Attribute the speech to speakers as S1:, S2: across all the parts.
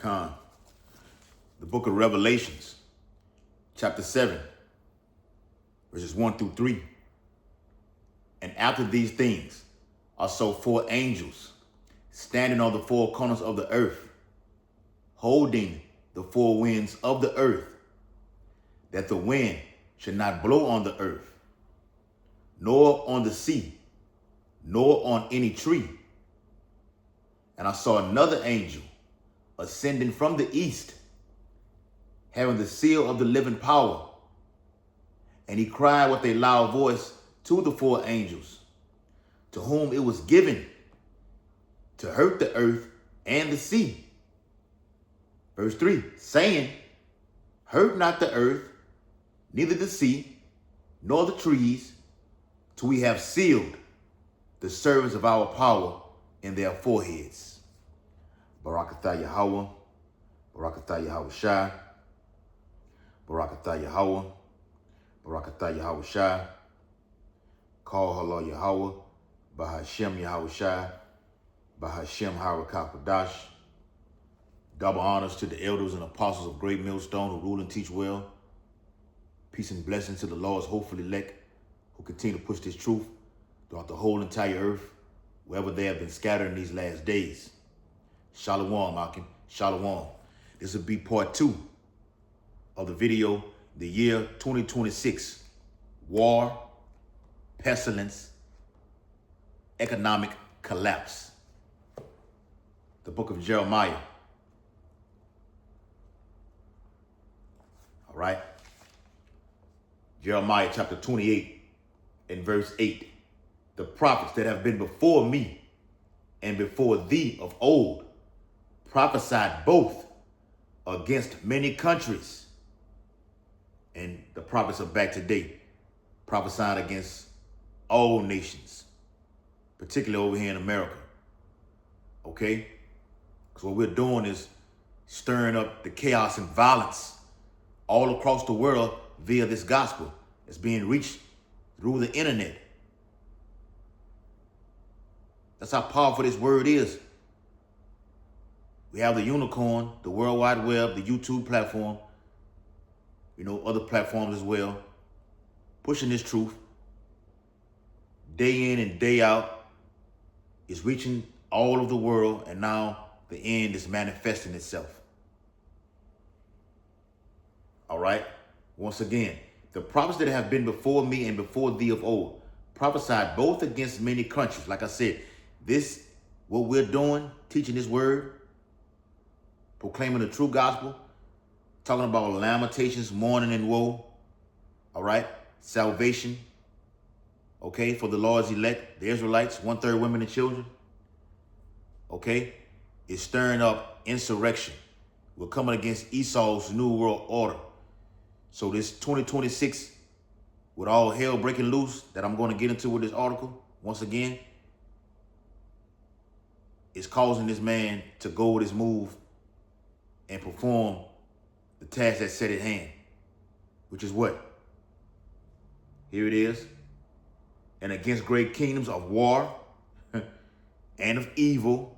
S1: Con. The book of Revelations, chapter 7, verses 1 through 3. And after these things, I saw 4 angels standing on the 4 corners of the earth, holding the 4 winds of the earth, that the wind should not blow on the earth, nor on the sea, nor on any tree. And I saw another angel ascending from the east, having the seal of the living power. And he cried with a loud voice to the 4 angels, to whom it was given to hurt the earth and the sea. Verse 3, saying, hurt not the earth, neither the sea, nor the trees, till we have sealed the servants of our power in their foreheads. Barakatah Yahweh, Barakatah Yahweh Shai, Barakatah Yahweh, Barakatah Yahweh Shai, Call Halal Yahweh, Bahashem Yahweh Shai, Bahashem Harakapadash. Double honors to the elders and apostles of Great Millstone who rule and teach well. Peace and blessings to the Lord's hopeful elect who continue to push this truth throughout the whole entire earth, wherever they have been scattered in these last days. Shalom, Akim. Shalom. This will be part 2 of the video, the year 2026. War, pestilence, economic collapse. The book of Jeremiah. All right. Jeremiah chapter 28 and verse 8. The prophets that have been before me and before thee of old prophesied both against many countries. And the prophets are back today, prophesying against all nations, particularly over here in America. Okay? Because what we're doing is stirring up the chaos and violence all across the world via this gospel. It's being reached through the internet. That's how powerful this word is. We have the unicorn, the World Wide Web, the YouTube platform, other platforms as well, pushing this truth day in and day out. It's reaching all of the world, and now the end is manifesting itself. All right? Once again, the prophets that have been before me and before thee of old prophesied both against many countries. Like I said, this, what we're doing, teaching this word, proclaiming the true gospel, talking about lamentations, mourning, and woe. All right? Salvation. Okay? For the Lord's elect, the Israelites, 1/3 women and children. Okay? It's stirring up insurrection. We're coming against Esau's New World Order. So this 2026, with all hell breaking loose, that I'm going to get into with this article, once again, is causing this man to go with his move and perform the task that's set at hand, which is what? Here it is. And against great kingdoms of war and of evil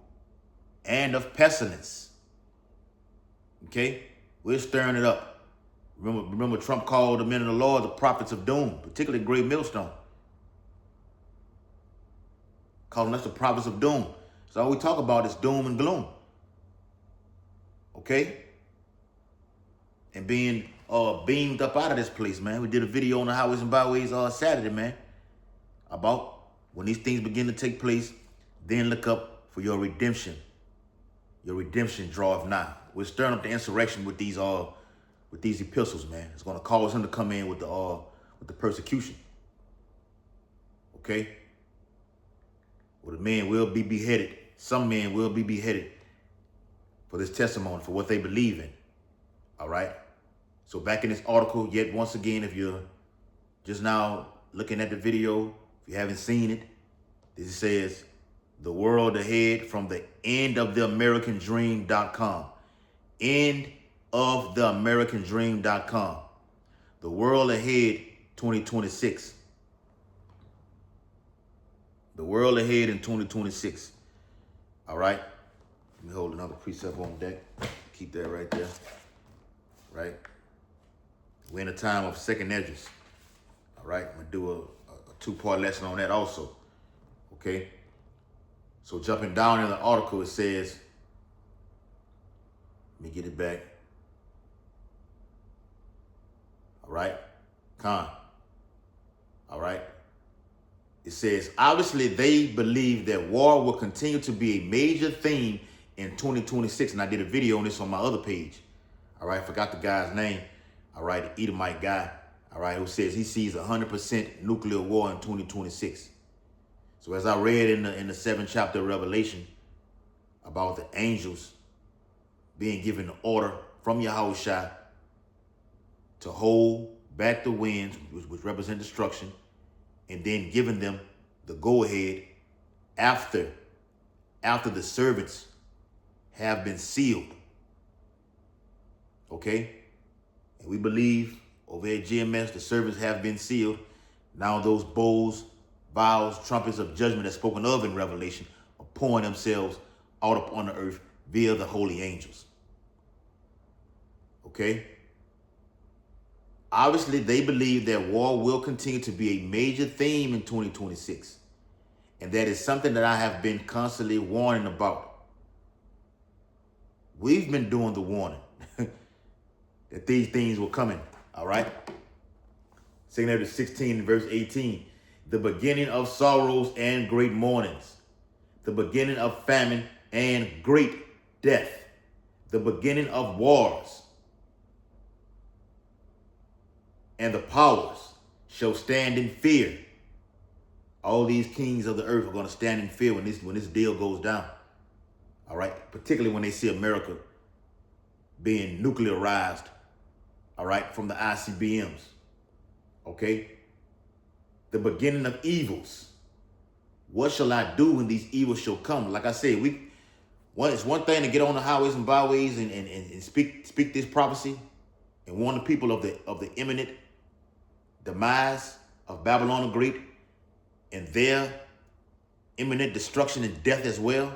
S1: and of pestilence. Okay? We're stirring it up. Remember Trump called the men of the Lord the prophets of doom, particularly Great Millstone. Calling us the prophets of doom. So all we talk about is doom and gloom. Okay? And being beamed up out of this place, man. We did a video on the highways and byways Saturday, man, about when these things begin to take place, then look up for your redemption. Your redemption draweth nigh. We're stirring up the insurrection with these epistles, man. It's going to cause him to come in with the persecution. Okay? Well, the men will be beheaded. Some men will be beheaded for this testimony, for what they believe in. All right? So back in this article, yet once again, if you're just now looking at the video, if you haven't seen it, this says, the world ahead from the end of the American dream.com. End of the American dream.com. The world ahead 2026. The world ahead in 2026. All right? Let me hold another precept on deck. Keep keep that right there. Right? We're in a time of second edges. All right? I'm going to do a two-part lesson on that also. Okay? So jumping down in the article, it says, let me get it back. All right? All right? It says, obviously they believe that war will continue to be a major theme in 2026. And I did a video on this on my other page. All right, I forgot the guy's name. All right, the Edomite guy. All right, who says he sees 100% nuclear war in 2026. So as I read in the 7th chapter of Revelation about the angels being given the order from Yahushua to hold back the winds, which represent destruction, and then giving them the go-ahead after the servants have been sealed. Okay? And we believe over at GMS, the servants have been sealed. Now those bowls, vials, trumpets of judgment that's spoken of in Revelation are pouring themselves out upon the earth via the holy angels. Okay? Obviously, they believe that war will continue to be a major theme in 2026. And that is something that I have been constantly warning about. We've been doing the warning that these things were coming, all right? 2 Ezra 16, verse 18. The beginning of sorrows and great mournings. The beginning of famine and great death. The beginning of wars. And the powers shall stand in fear. All these kings of the earth are going to stand in fear when this deal goes down. All right? Particularly when they see America being nuclearized, all right, from the ICBMs. Okay? The beginning of evils. What shall I do when these evils shall come? Like I said, it's one thing to get on the highways and byways and speak this prophecy and warn the people of the imminent demise of Babylon the Great and their imminent destruction and death as well.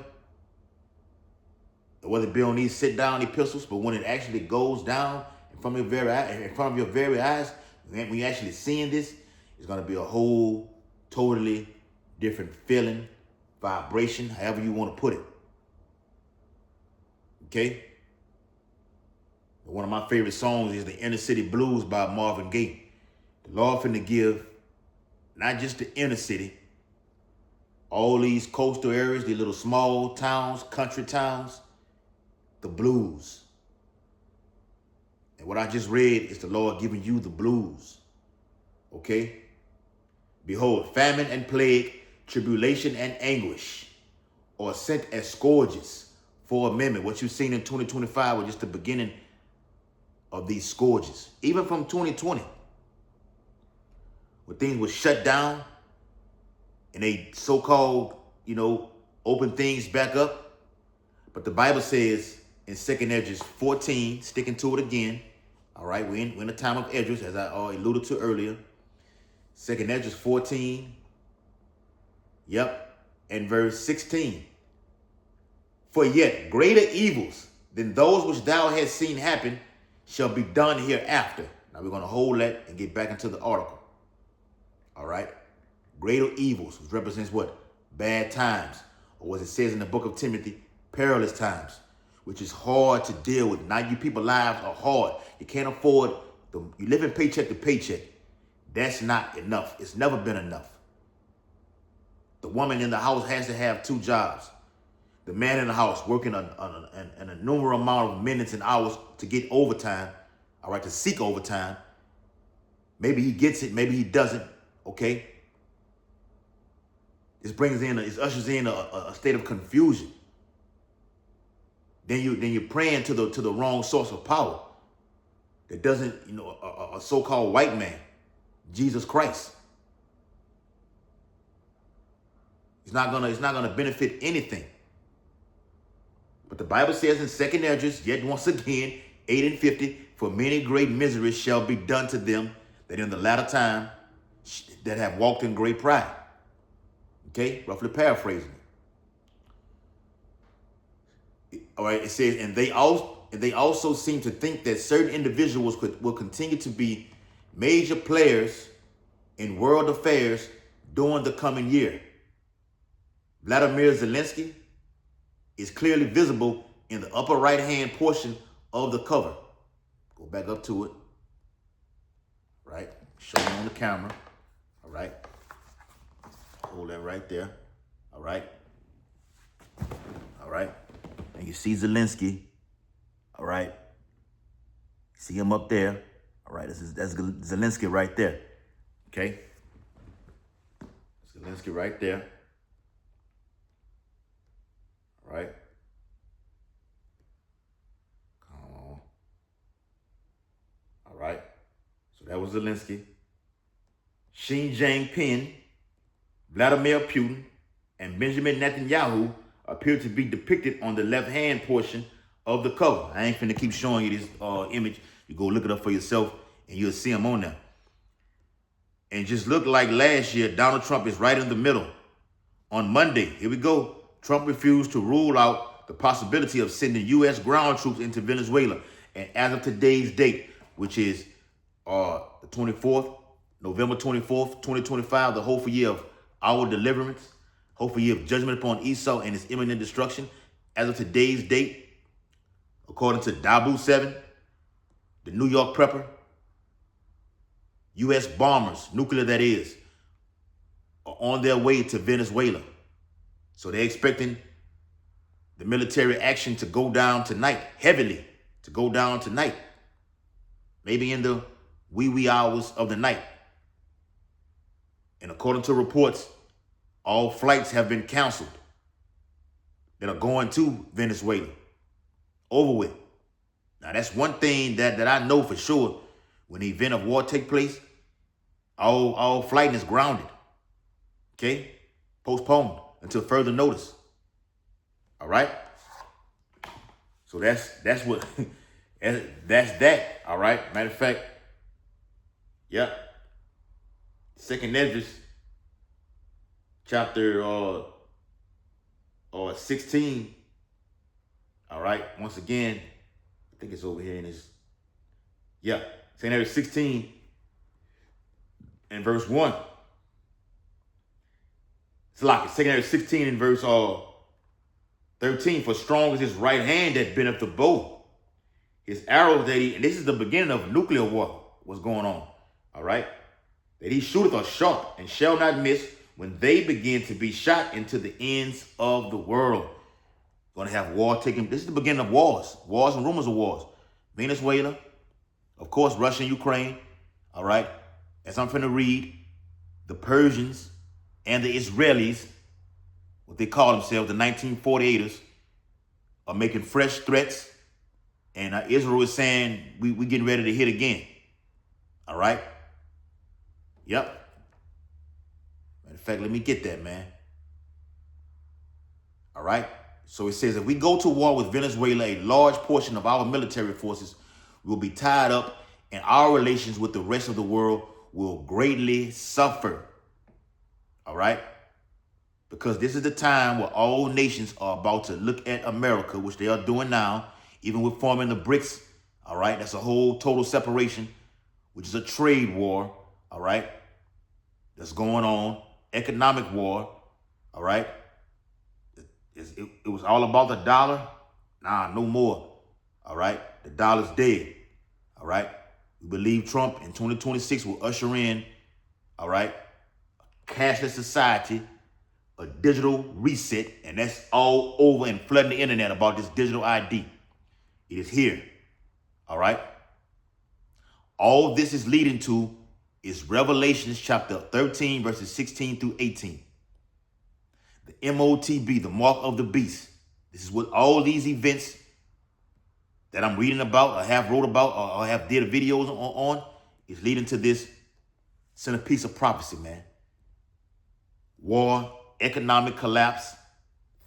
S1: Whether it be on these sit-down epistles, but when it actually goes down in front of your very eyes, when you're actually seeing this, it's going to be a whole totally different feeling, vibration, however you want to put it. Okay? One of my favorite songs is the Inner City Blues by Marvin Gaye. The Lord finna give not just the inner city, all these coastal areas, these little small towns, country towns, the blues. And what I just read is the Lord giving you the blues. Okay? Behold, famine and plague, tribulation and anguish are sent as scourges for a minute. What you've seen in 2025 was just the beginning of these scourges. Even from 2020, when things were shut down and they so-called, open things back up. But the Bible says in 2 Ezra 14, sticking to it again, all right, we're in a time of Esdras, as I alluded to earlier. 2 Ezra 14, and verse 16. For yet greater evils than those which thou hast seen happen shall be done hereafter. Now we're going to hold that and get back into the article. All right? Greater evils, which represents what? Bad times. Or as it says in the book of Timothy, perilous times, which is hard to deal with. Now you people lives are hard. You can't afford, you live in paycheck to paycheck. That's not enough. It's never been enough. The woman in the house has to have 2 jobs. The man in the house working an innumerable amount of minutes and hours to get overtime, all right, to seek overtime. Maybe he gets it, maybe he doesn't, okay? It ushers in a state of confusion. Then you're praying to the wrong source of power. That doesn't, a so-called white man, Jesus Christ. It's not gonna benefit anything. But the Bible says in 2 Ezra, yet once again, 8 and 50, for many great miseries shall be done to them that in the latter time that have walked in great pride. Okay, roughly paraphrasing it. All right, it says, and they also, also seem to think that certain individuals will continue to be major players in world affairs during the coming year. Vladimir Zelensky is clearly visible in the upper right-hand portion of the cover. Go back up to it. Right? Show him on the camera. All right? Hold that right there. All right? All right? And you see Zelensky. All right? See him up there. All right? That's Zelensky right there. Okay? Zelensky right there. All right? Come on. All right? So that was Zelensky. Xi Jinping, Vladimir Putin, and Benjamin Netanyahu appear to be depicted on the left-hand portion of the cover. I ain't finna keep showing you this image. You go look it up for yourself, and you'll see them on there. And just look like last year, Donald Trump is right in the middle. On Monday, here we go, Trump refused to rule out the possibility of sending U.S. ground troops into Venezuela. And as of today's date, which is the 24th, November 24th, 2025, the hopeful year of our deliverance, hopeful year of judgment upon Esau and his imminent destruction. As of today's date, according to Dabu 7, the New York Prepper, U.S. bombers, nuclear that is, are on their way to Venezuela. So they're expecting the military action to go down tonight, heavily, to go down tonight. Maybe in the wee hours of the night. And according to reports, all flights have been canceled that are going to Venezuela. Over with. Now, that's one thing that I know for sure. When the event of war take place, all flight is grounded. Okay? Postponed until further notice. All right? So that's what that's that. All right? Matter of fact, yeah. Second Esdras, chapter 16. All right. Once again, I think it's over here in this. Yeah. Second Esdras 16 and verse 1. It's like Second Esdras 16 and verse 13. For strong is his right hand that bendeth the bow. His arrows that and this is the beginning of nuclear war. What's going on? All right. That he shooteth are sharp and shall not miss when they begin to be shot into the ends of the world. Going to have war taking. This is the beginning of wars and rumors of wars. Venezuela, of course, Russia and Ukraine. All right. As I'm finna read, the Persians and the Israelis, what they call themselves, the 1948ers, are making fresh threats. And Israel is saying, we getting ready to hit again. All right. Yep. Matter of fact, let me get that, man. All right. So it says, if we go to war with Venezuela, a large portion of our military forces will be tied up and our relations with the rest of the world will greatly suffer. All right. Because this is the time where all nations are about to look at America, which they are doing now, even with forming the BRICS. All right. That's a whole total separation, which is a trade war. All right. That's going on. Economic war. All right. It was all about the dollar. Nah, no more. All right. The dollar's dead. All right. We believe Trump in 2026 will usher in, all right, a cashless society, a digital reset, and that's all over and flooding the internet about this digital ID. It is here. All right. All this is leading to is Revelations chapter 13, verses 16 through 18. The MOTB, the mark of the beast. This is what all these events that I'm reading about, or have wrote about, or have did videos on is leading to this centerpiece of prophecy, man. War, economic collapse,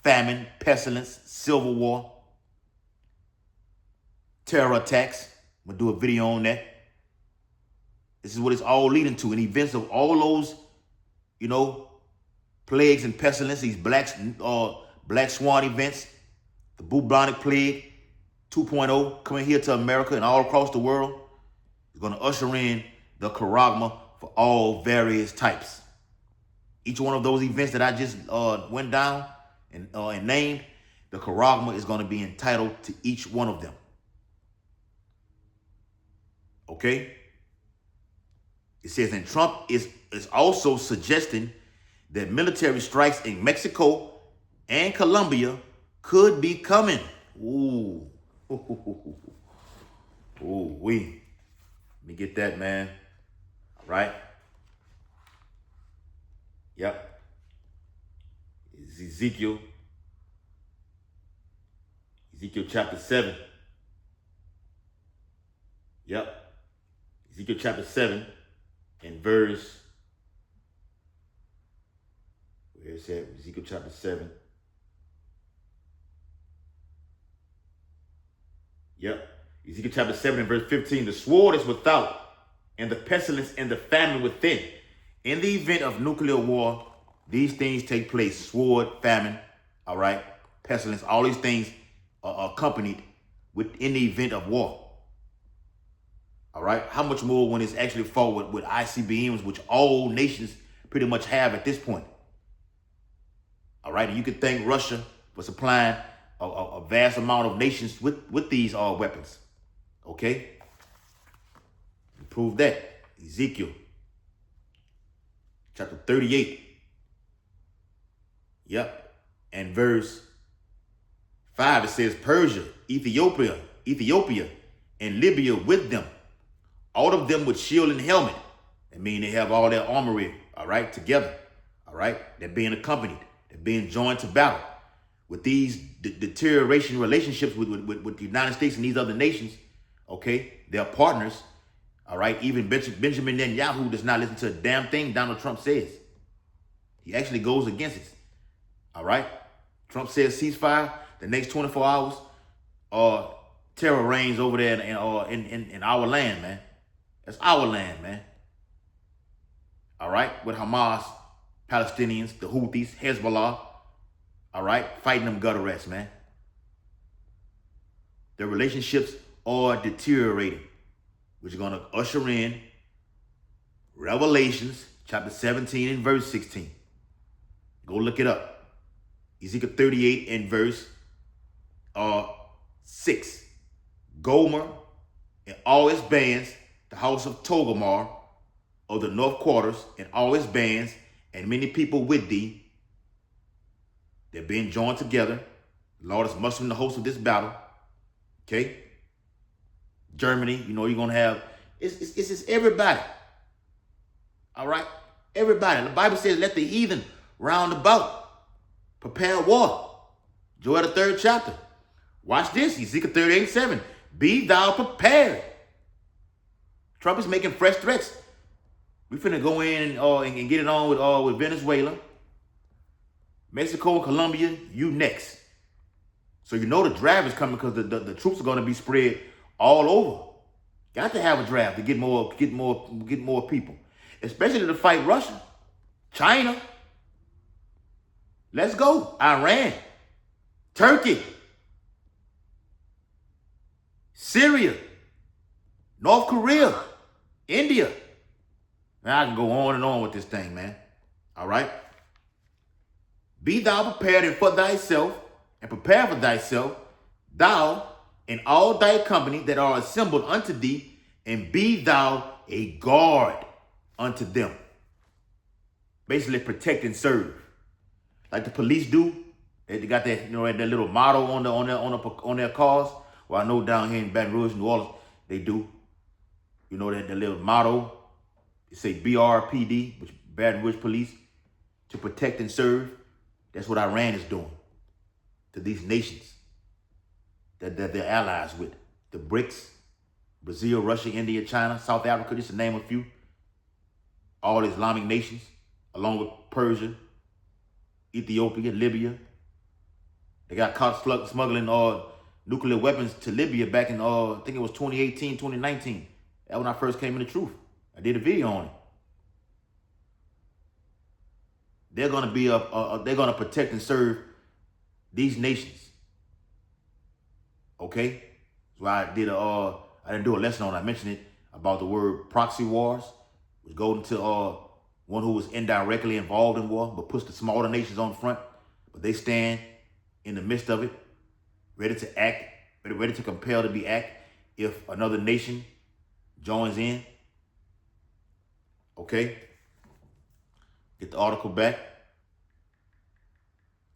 S1: famine, pestilence, civil war, terror attacks. I'm going to do a video on that. This is what it's all leading to. And events of all those, plagues and pestilence, these black swan events, the bubonic plague, 2.0 coming here to America and all across the world is going to usher in the charagma for all various types. Each one of those events that I just went down and named, the charagma is going to be entitled to each one of them. Okay? It says, and Trump is also suggesting that military strikes in Mexico and Colombia could be coming. Ooh. Ooh, wee. Let me get that, man. All right. Yep. It's Ezekiel chapter 7. Yep. Ezekiel chapter 7 and verse, where is that? Ezekiel chapter 7. Yep. Ezekiel chapter 7 and verse 15. The sword is without, and the pestilence and the famine within. In the event of nuclear war, these things take place. Sword, famine, all right, pestilence, all these things are accompanied in the event of war. All right. How much more when it's actually fought with ICBMs, which all nations pretty much have at this point. All right. And you could thank Russia for supplying a vast amount of nations with these weapons. Okay. Prove that. Ezekiel chapter 38. Yep. And verse 5, it says Persia, Ethiopia, and Libya with them. All of them with shield and helmet. That means they have all their armory, all right, together. All right. They're being accompanied. They're being joined to battle. With these deterioration relationships with the United States and these other nations, okay, they're partners. All right. Even Benjamin Netanyahu does not listen to a damn thing Donald Trump says. He actually goes against it. All right. Trump says ceasefire. The next 24 hours, terror reigns over there in our land, man. That's our land, man. All right. With Hamas, Palestinians, the Houthis, Hezbollah. All right. Fighting them gutter rats, man. Their relationships are deteriorating, which is going to usher in Revelations chapter 17 and verse 16. Go look it up. Ezekiel 38 and verse 6. Gomer and all its bands, the house of Togomar of the north quarters and all its bands, and many people with thee. They're being joined together. The Lord is mustering the host of this battle. Okay? Germany, you know, you're going to have, it's just everybody. All right? Everybody. The Bible says, let the heathen round about prepare war. Joel the 3rd chapter. Watch this, Ezekiel 38:7. Be thou prepared. Trump is making fresh threats. We finna go in and get it on with Venezuela, Mexico, and Colombia. You next. So you know the draft is coming because the troops are going to be spread all over. Got to have a draft to get more people, especially to fight Russia, China. Let's go. Iran, Turkey, Syria, North Korea, India. Now I can go on and on with this thing, man. All right. Be thou prepared and for thyself, and prepare for thyself, thou and all thy company that are assembled unto thee, and be thou a guard unto them. Basically, protect and serve, like the police do. They got that, you know, that little motto on their cars. Well, I know down here in Baton Rouge, New Orleans, they do. You know that the little motto. It say BRPD, which Baton Rouge Police, to protect and serve. That's what Iran is doing to these nations that they're allies with. The BRICS, Brazil, Russia, India, China, South Africa, just to name a few. All Islamic nations, along with Persia, Ethiopia, Libya. They got caught smuggling nuclear weapons to Libya back in, I think it was 2018, 2019. That's when I first came into truth. I did a video on it. They're going to be they're going to protect and serve these nations. Okay? So I didn't do a lesson on it. I mentioned it about the word proxy wars, which go into one who was indirectly involved in war, but puts the smaller nations on the front. But they stand in the midst of it, ready to act, ready to compel to be act if another nation joins in. Okay? Get the article back.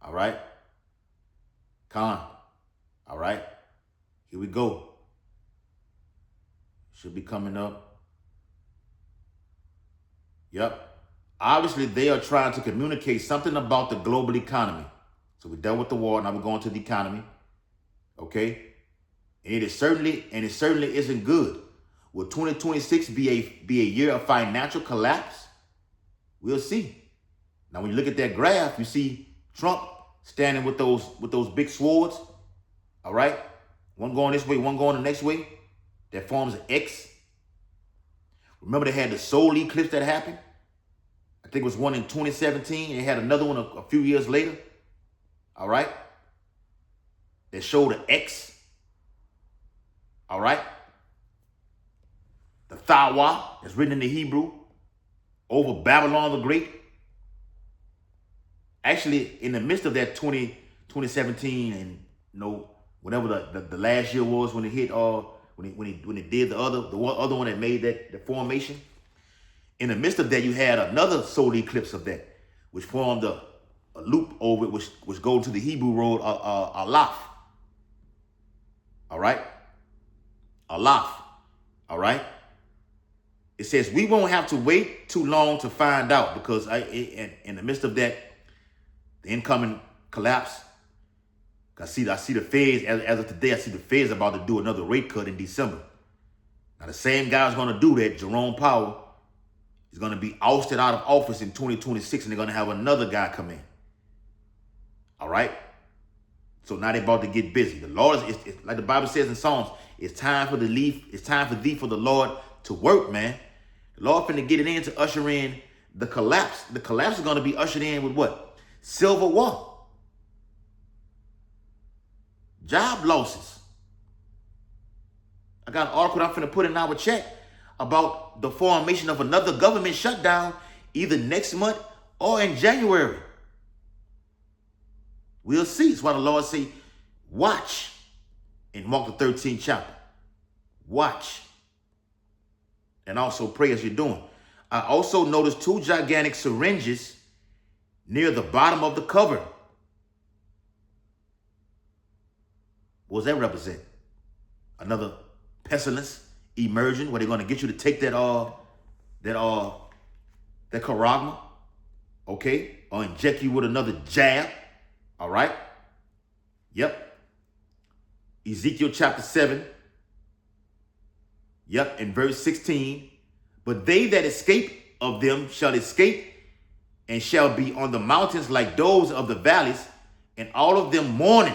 S1: All right? All right? Here we go. Should be coming up. Yep. Obviously, they are trying to communicate something about the global economy. So we dealt with the war, now we're going to the economy. Okay? And it certainly isn't good. Will 2026 be a year of financial collapse? We'll see. Now, when you look at that graph, you see Trump standing with those big swords. All right? One going this way, one going the next way. That forms an X. Remember they had the solar eclipse that happened? I think it was one in 2017. They had another one a few years later. All right? That showed an X. All right? The Thawa is written in the Hebrew over Babylon the Great. Actually, in the midst of that 2017 and whatever the last year was when it hit when it did the other one that made the formation. In the midst of that, you had another solar eclipse of that, which formed a loop over it, which goes to the Hebrew word Aleph. All right? Aleph. All right? It says we won't have to wait too long to find out because in the midst of that, the incoming collapse, I see the Feds, as of today, I see the Feds about to do another rate cut in December. Now, the same guy who's going to do that, Jerome Powell, is going to be ousted out of office in 2026, and they're going to have another guy come in. All right? So now they're about to get busy. The Lord is like the Bible says in Psalms, it's time for thee for the Lord to work, man. The Lord finna get it in to usher in the collapse. The collapse is going to be ushered in with what? Civil war. Job losses. I got an article I'm finna put in our chat about the formation of another government shutdown either next month or in January. We'll see. It's why the Lord say, watch in Mark the 13th chapter. Watch. And also pray as you're doing. I also noticed 2 gigantic syringes near the bottom of the cover. What does that represent? Another pestilence emerging where they're going to get you to take that charagma, okay? Or inject you with another jab, all right? Yep. Ezekiel chapter 7. Yep, in verse 16. But they that escape of them shall escape and shall be on the mountains like those of the valleys, and all of them mourning,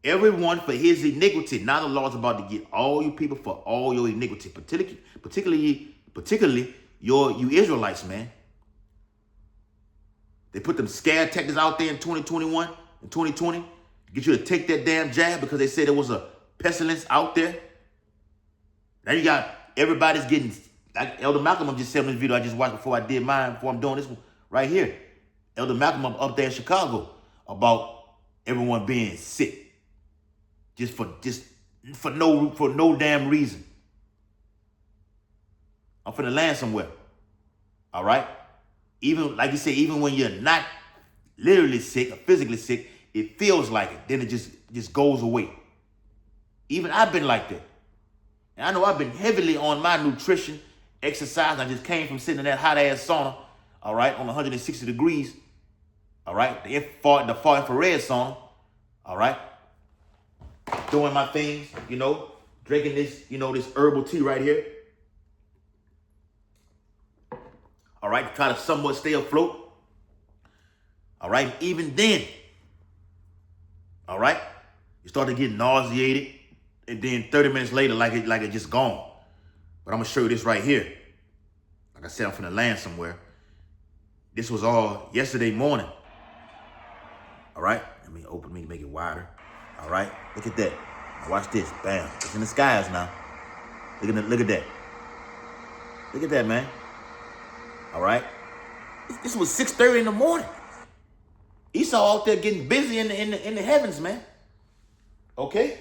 S1: everyone for his iniquity. Now the Lord's about to get all you people for all your iniquity, particularly you Israelites, man. They put them scare tactics out there in 2021 and 2020 to get you to take that damn jab because they said there was a pestilence out there. Now you got everybody's getting, like Elder Malcolm just said in this video I just watched before I'm doing this one right here. Elder Malcolm up there in Chicago about everyone being sick. Just for no damn reason. I'm finna land somewhere. All right? Even, like you say, even when you're not literally sick or physically sick, it feels like it. Then it just goes away. Even I've been like that. And I know I've been heavily on my nutrition, exercise. I just came from sitting in that hot ass sauna, all right, on 160 degrees. All right, the far infrared sauna, all right. Doing my things, drinking this, this herbal tea right here. All right, try to somewhat stay afloat. All right, even then, all right, you start to get nauseated, and then 30 minutes later, like it just gone. But I'm gonna show you this right here. Like I said, I'm finna land somewhere. This was all yesterday morning. All right, let me make it wider. All right, look at that. Watch this. Bam. It's in the skies now. Look at that. Look at that, man. All right. This was 6:30 in the morning. Esau out there getting busy in the heavens, man. Okay?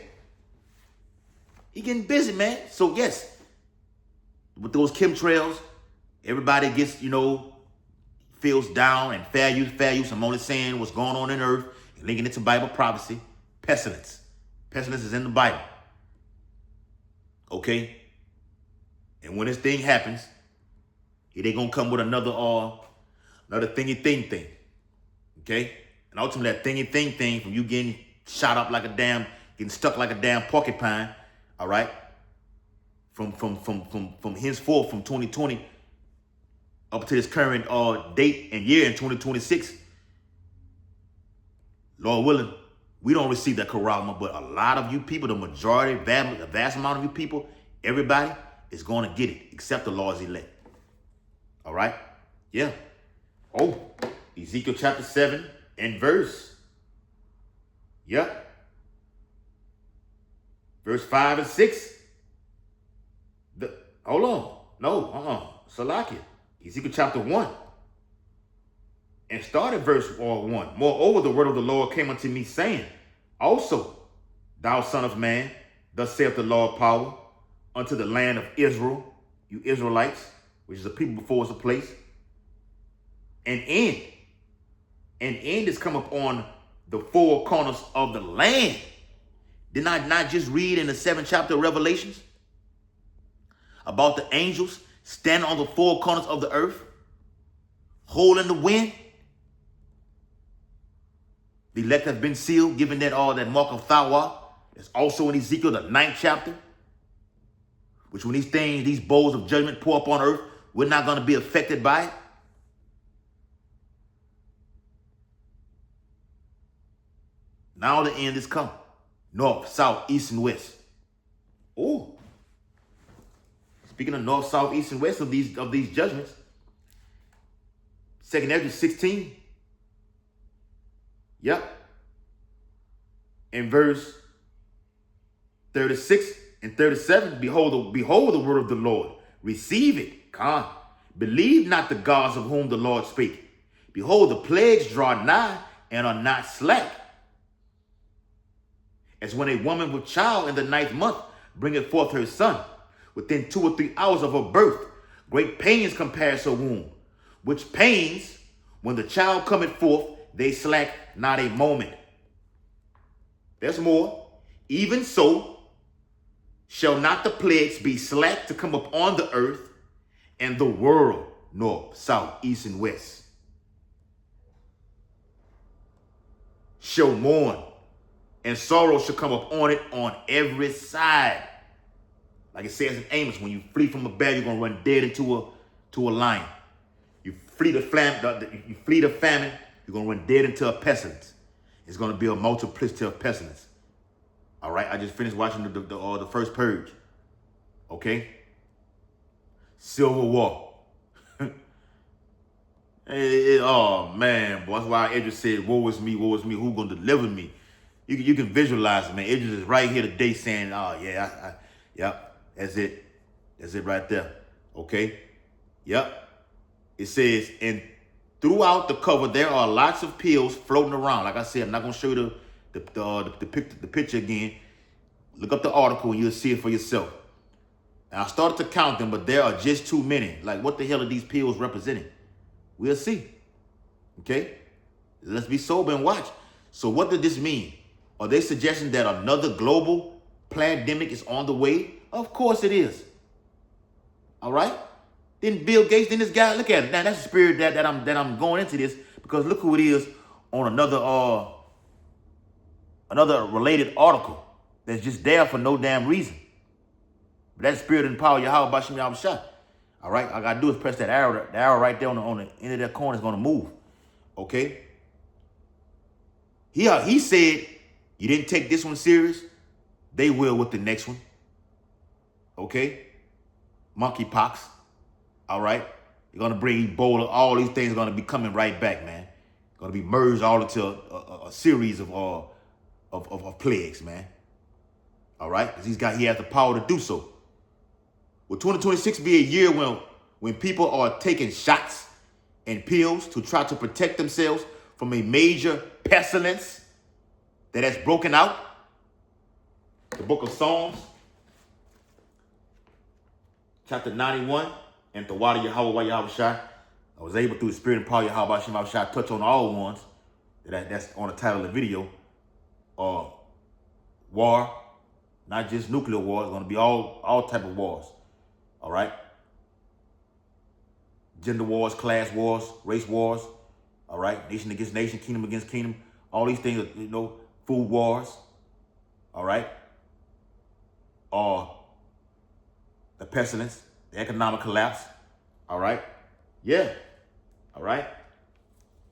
S1: He getting busy, man. So yes, with those chemtrails, everybody gets, feels down and fair use. I'm only saying what's going on in earth and linking it to Bible prophecy. Pestilence. Pestilence is in the Bible. Okay? And when this thing happens, they gonna come with another thingy thing. Okay? And ultimately that thingy thing from you getting shot up like getting stuck like a damn porcupine, all right? From henceforth, from 2020 up to this current date and year in 2026, Lord willing, we don't receive that karama, but a lot of you people, the majority, the vast amount of you people, everybody is going to get it, except the Lord's elect. All right? Yeah. Oh, Ezekiel chapter 7 and verse. Yep. Verse 5 and 6. Hold on. No, Salakia. Ezekiel chapter 1. And start at verse 1. Moreover, the word of the Lord came unto me, saying, also, thou son of man, thus saith the Lord power, unto the land of Israel, you Israelites, which is a people before us a place, an end. An end is come upon the four corners of the land. Did I not just read in the 7th chapter of Revelations about the angels standing on the four corners of the earth, holding the wind? The elect have been sealed, given that mark of Thawa. It's also in Ezekiel, the 9th chapter, which when these bowls of judgment pour upon earth, we're not going to be affected by it. Now the end is come. North, south, east, and west. Oh. Speaking of north, south, east, and west of these judgments, 2nd Ezra 16. Yep. In verse 36 and 37, behold the word of the Lord. Receive it. Come. Believe not the gods of whom the Lord spake. Behold, the plagues draw nigh and are not slack. As when a woman with child in the 9th month bringeth forth her son, within 2 or 3 hours of her birth, great pains compass her womb, which pains, when the child cometh forth, they slack not a moment. There's more. Even so, shall not the plagues be slack to come upon the earth and the world, north, south, east, and west, shall mourn, and sorrow shall come upon it on every side. Like it says in Amos, when you flee from a bear, you're going to run dead into a lion. You flee the famine, you're going to run dead into a pestilence. It's going to be a multiplicity of pestilence. All right, I just finished watching the first purge. Okay? Civil War. Oh, man, boy. That's why Idris said, woe is me, who going to deliver me? You can visualize it, man. Idris is right here today saying, oh, yeah, yep, that's it. That's it right there. Okay? Yep. It says, and throughout the cover, there are lots of pills floating around. Like I said, I'm not going to show you the picture again. Look up the article and you'll see it for yourself. And I started to count them, but there are just too many. Like, what the hell are these pills representing? We'll see. Okay? Let's be sober and watch. So what did this mean? Are they suggesting that another global pandemic is on the way? Of course it is. All right? Then Bill Gates, then this guy, look at it. Now that's the spirit that I'm going into this, because look who it is on another related article that's just there for no damn reason. But that spirit and power, Yahweh Bashim Yahweh Shah. All right? All I got to do is press that arrow. The arrow right there on the end of that corner is going to move. Okay? He said, you didn't take this one serious, they will with the next one. Okay? Monkeypox. All right? They're going to bring Ebola. All these things are going to be coming right back, man. Going to be merged all into a series of plagues, man. All right? Because he has the power to do so. Will 2026 be a year when people are taking shots and pills to try to protect themselves from a major pestilence that has broken out? The book of Psalms, chapter 91, and the water Yahweh Shai. I was able through the spirit and power of Yahweh Shai touch on all ones. That's on the title of the video. War, not just nuclear war. It's going to be all type of wars. All right? Gender wars, class wars, race wars. All right? Nation against nation, kingdom against kingdom. All these things, food wars. All right? The pestilence, the economic collapse. All right? Yeah. All right?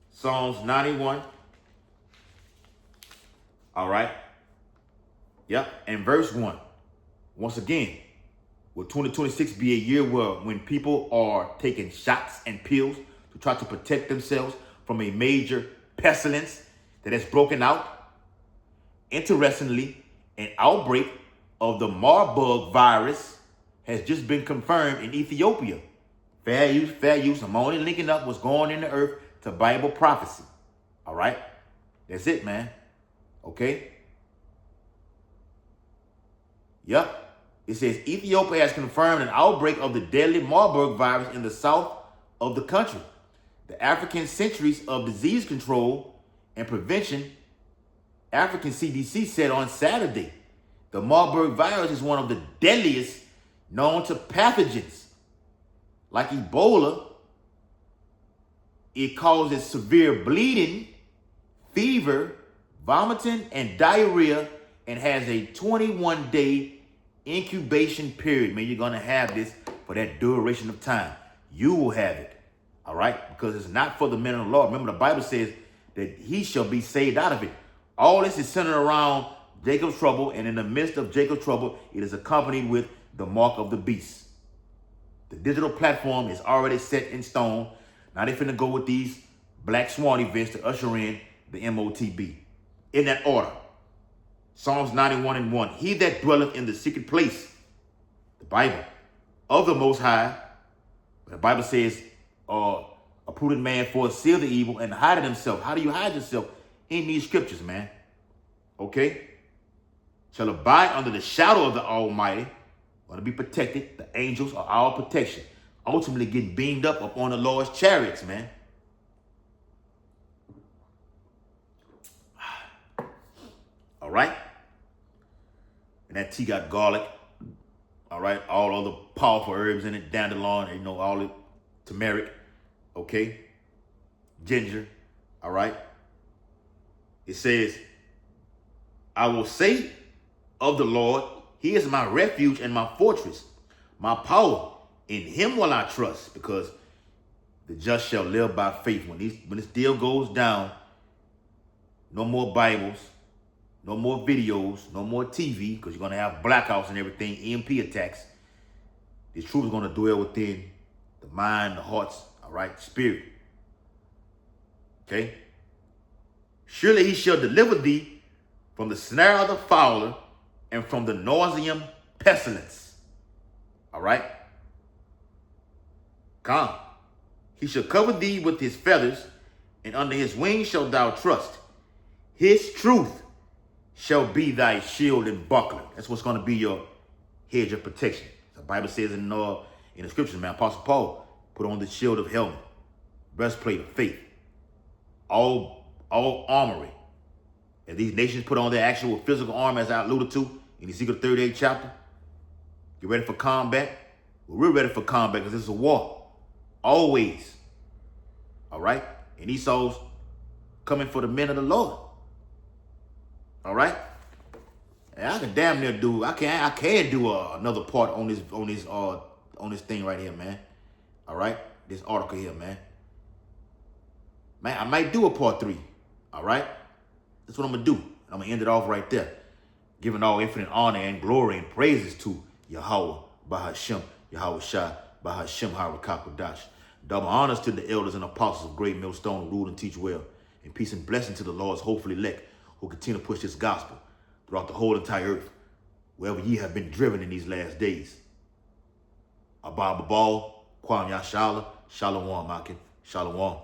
S1: Psalms 91. All right? Yep. And verse 1. Once again, will 2026 be a year when people are taking shots and pills to try to protect themselves from a major pestilence that has broken out? Interestingly, an outbreak of the Marburg virus has just been confirmed in Ethiopia. Fair use. I'm only linking up what's going in the earth to Bible prophecy. All right? That's it, man. Okay? Yep. It says Ethiopia has confirmed an outbreak of the deadly Marburg virus in the south of the country. The African Centers of Disease Control and Prevention, African CDC, said on Saturday, the Marburg virus is one of the deadliest known to pathogens. Like Ebola, it causes severe bleeding, fever, vomiting, and diarrhea, and has a 21-day incubation period. Man, you're going to have this for that duration of time. You will have it. All right? Because it's not for the men of the Lord. Remember, the Bible says that he shall be saved out of it. All this is centered around Jacob's trouble, and in the midst of Jacob's trouble, it is accompanied with the mark of the beast. The digital platform is already set in stone. Now they're finna go with these Black Swan events to usher in the MOTB. In that order. Psalms 91:1. He that dwelleth in the secret place, the Bible, of the Most High. The Bible says, a prudent man foreseeth the evil and hideth himself. How do you hide yourself? In these scriptures, man. Okay? Shall abide under the shadow of the Almighty. Want to be protected. The angels are our protection. Ultimately getting beamed up upon the Lord's chariots, man. All right? And that tea got garlic. All right? All other powerful herbs in it. Dandelion, all the turmeric. Okay? Ginger. All right? It says, I will say of the Lord, he is my refuge and my fortress, my power. In him will I trust, because the just shall live by faith. When this deal goes down, no more Bibles, no more videos, no more TV, because you're going to have blackouts and everything, EMP attacks. This truth is going to dwell within the mind, the hearts, all right, spirit. Okay? Surely he shall deliver thee from the snare of the fowler and from the nauseam pestilence. All right? Come. He shall cover thee with his feathers, and under his wings shalt thou trust. His truth shall be thy shield and buckler. That's what's going to be your hedge of protection. The Bible says in the scriptures, man, Apostle Paul put on the shield of helmet, breastplate of faith, all armory. And these nations put on their actual physical armor, as I alluded to in Ezekiel 38 chapter. Get ready for combat. Well, we're ready for combat because this is a war. Always. All right? And Esau's coming for the men of the Lord. All right? And I can damn near do. I can do another part on this thing right here, man. All right? This article here, man. Man, I might do a part 3. All right? That's what I'm going to do. I'm going to end it off right there. Giving all infinite honor and glory and praises to Yahweh, Bahashem, Yahweh Shai, Bahashem, Harakakodash. Double honors to the elders and apostles of Great Millstone who rule and teach well. And peace and blessing to the Lord's hopeful elect who continue to push this gospel throughout the whole entire earth. wherever ye have been driven in these last days. Abba Babal, Kwam Yashala, Shalom, Akim, Shalom.